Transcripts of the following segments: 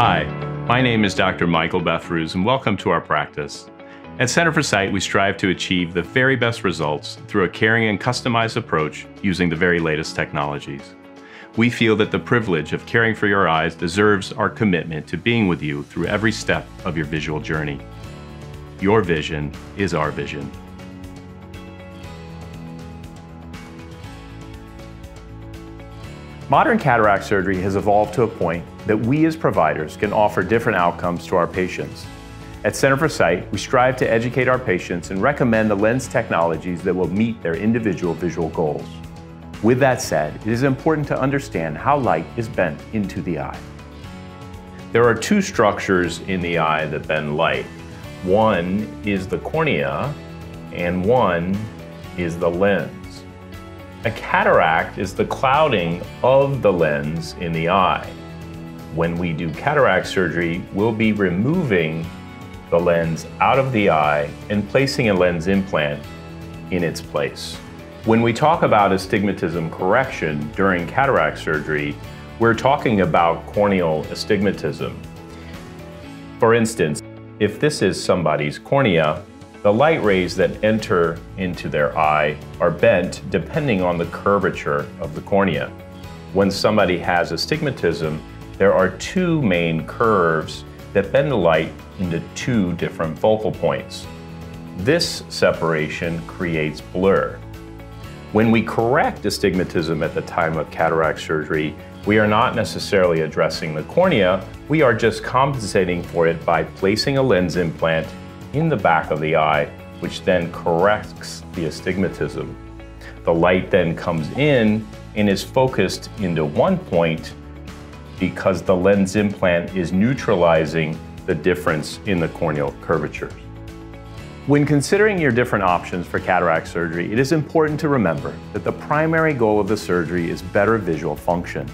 Hi, my name is Dr. Michael Bethrus, and welcome to our practice. At Center for Sight, we strive to achieve the very best results through a caring and customized approach using the very latest technologies. We feel that the privilege of caring for your eyes deserves our commitment to being with you through every step of your visual journey. Your vision is our vision. Modern cataract surgery has evolved to a point that we as providers can offer different outcomes to our patients. At Center for Sight, we strive to educate our patients and recommend the lens technologies that will meet their individual visual goals. With that said, it is important to understand how light is bent into the eye. There are two structures in the eye that bend light. One is the cornea, and one is the lens. A cataract is the clouding of the lens in the eye. When we do cataract surgery, we'll be removing the lens out of the eye and placing a lens implant in its place. When we talk about astigmatism correction during cataract surgery, we're talking about corneal astigmatism. For instance, if this is somebody's cornea, the light rays that enter into their eye are bent depending on the curvature of the cornea. When somebody has astigmatism, there are two main curves that bend the light into two different focal points. This separation creates blur. When we correct astigmatism at the time of cataract surgery, we are not necessarily addressing the cornea, we are just compensating for it by placing a lens implant in the back of the eye, which then corrects the astigmatism. The light then comes in and is focused into one point because the lens implant is neutralizing the difference in the corneal curvatures. When considering your different options for cataract surgery, it is important to remember that the primary goal of the surgery is better visual function.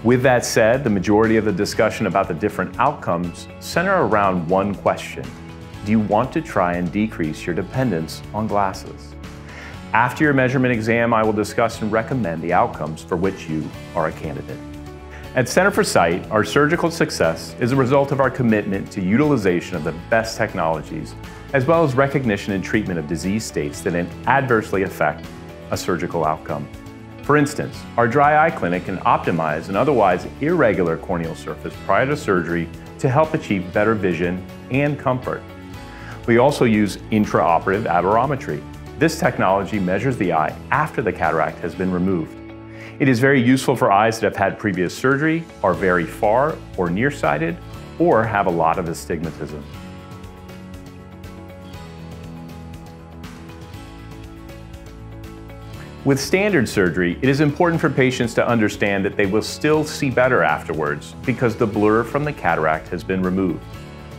With that said, the majority of the discussion about the different outcomes center around one question. Do you want to try and decrease your dependence on glasses? After your measurement exam, I will discuss and recommend the outcomes for which you are a candidate. At Center for Sight, our surgical success is a result of our commitment to utilization of the best technologies, as well as recognition and treatment of disease states that adversely affect a surgical outcome. For instance, our dry eye clinic can optimize an otherwise irregular corneal surface prior to surgery to help achieve better vision and comfort. We also use intraoperative aberrometry. This technology measures the eye after the cataract has been removed. It is very useful for eyes that have had previous surgery, are very far or nearsighted, or have a lot of astigmatism. With standard surgery, it is important for patients to understand that they will still see better afterwards because the blur from the cataract has been removed.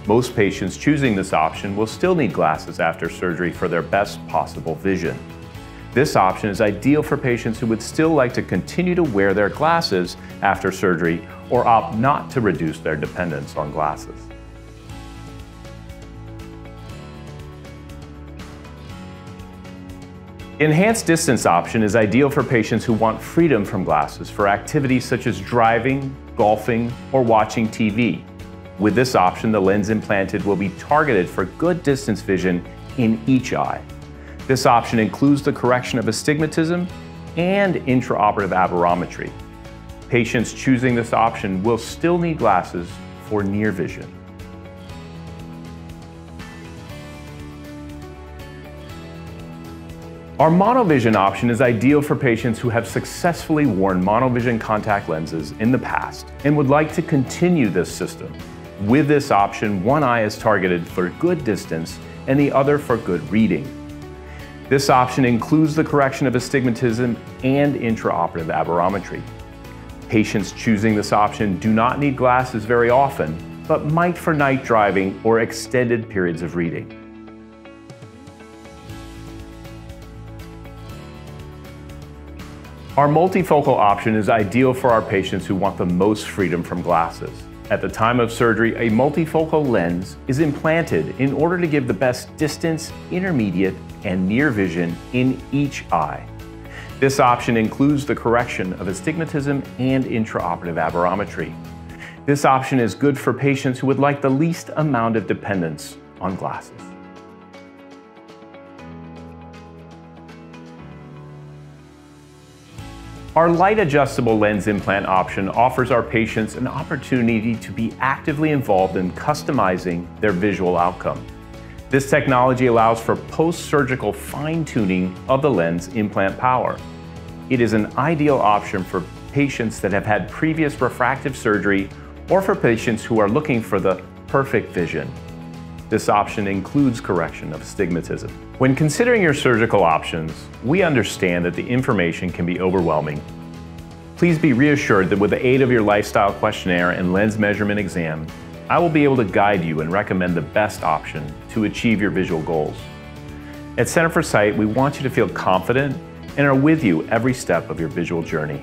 Most patients choosing this option will still need glasses after surgery for their best possible vision. This option is ideal for patients who would still like to continue to wear their glasses after surgery or opt not to reduce their dependence on glasses. The enhanced distance option is ideal for patients who want freedom from glasses for activities such as driving, golfing, or watching TV. With this option, the lens implanted will be targeted for good distance vision in each eye. This option includes the correction of astigmatism and intraoperative aberrometry. Patients choosing this option will still need glasses for near vision. Our monovision option is ideal for patients who have successfully worn monovision contact lenses in the past and would like to continue this system. With this option, one eye is targeted for good distance and the other for good reading. This option includes the correction of astigmatism and intraoperative aberrometry. Patients choosing this option do not need glasses very often, but might for night driving or extended periods of reading. Our multifocal option is ideal for our patients who want the most freedom from glasses. At the time of surgery, a multifocal lens is implanted in order to give the best distance, intermediate, and near vision in each eye. This option includes the correction of astigmatism and intraoperative aberrometry. This option is good for patients who would like the least amount of dependence on glasses. Our light adjustable lens implant option offers our patients an opportunity to be actively involved in customizing their visual outcome. This technology allows for post-surgical fine-tuning of the lens implant power. It is an ideal option for patients that have had previous refractive surgery or for patients who are looking for the perfect vision. This option includes correction of astigmatism. When considering your surgical options, we understand that the information can be overwhelming. Please be reassured that with the aid of your lifestyle questionnaire and lens measurement exam, I will be able to guide you and recommend the best option to achieve your visual goals. At Center for Sight, we want you to feel confident and are with you every step of your visual journey.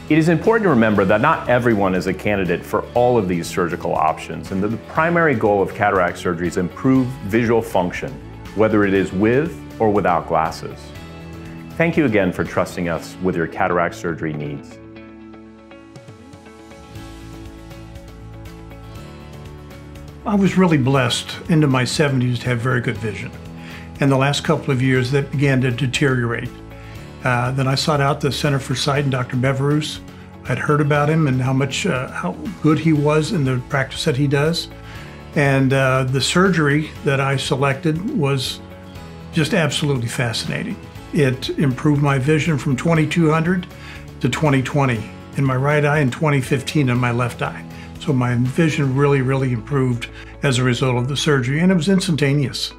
It is important to remember that not everyone is a candidate for all of these surgical options, and that the primary goal of cataract surgery is improved visual function, whether it is with or without glasses. Thank you again for trusting us with your cataract surgery needs. I was really blessed into my 70s to have very good vision. And the last couple of years that began to deteriorate. Then I sought out the Center for Sight and Dr. Beverus. I'd heard about him and how good he was in the practice that he does. And the surgery that I selected was just absolutely fascinating. It improved my vision from 2200 to 20/20 in my right eye and 20/15 in my left eye. So my vision really improved as a result of the surgery, and it was instantaneous.